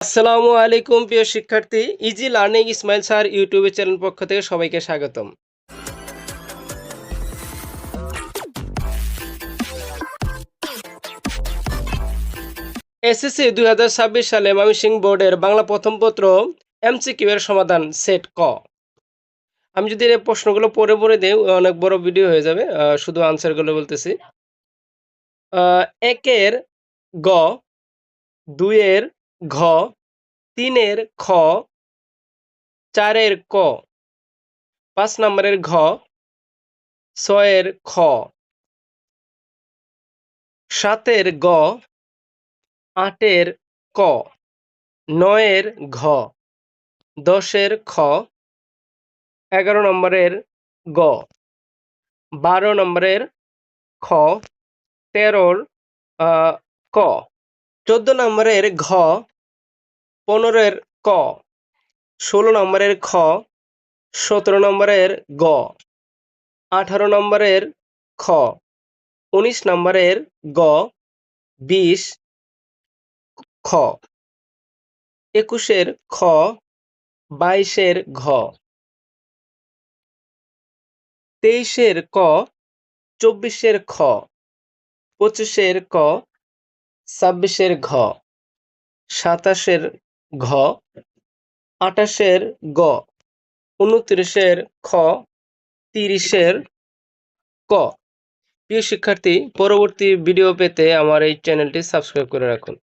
আসসালামু আলাইকুম প্রিয় শিক্ষার্থী, easy learning Ismail sir YouTube channel পক্ষ থেকে সবাইকে স্বাগতম। এসএসসি 2026 সালে ময়মনসিংহ বোর্ডের বাংলা প্রথম পত্র এমসিকিউ এর সমাধান সেট ক। আমি যদি এই প্রশ্নগুলো পড়ে পড়ে দেই অনেক বড় ভিডিও হয়ে যাবে, শুধু আনসারগুলো বলতেছি। একের গ, দুইয়ের ঘ, তিনের খ, চারের ক, 5 নম্বরের ঘ, ছয়ের খ, সাতের গ, আটের ক, নয়ের ঘ, 10-এর খ, 11 নম্বরের গ, 12 নম্বরের খ, 13-র ক, 14 নম্বরের ঘ, 15-এর ক, 16 নম্বরের খ, 17 নম্বরের গ, 18 নম্বরের খ, 19 নম্বরের গ, 20 খ, 21-এর খ, 22-এর ঘ, 23-এর ক, 24-এর খ, 25-এর ক, 26-এর ঘ, 27-এর ঘ, 28-এর গ, 29-এর খ, 30-এর ক। প্রিয় শিক্ষার্থী, পরবর্তী ভিডিও পেতে আমার এই চ্যানেলটি সাবস্ক্রাইব করে রাখুন।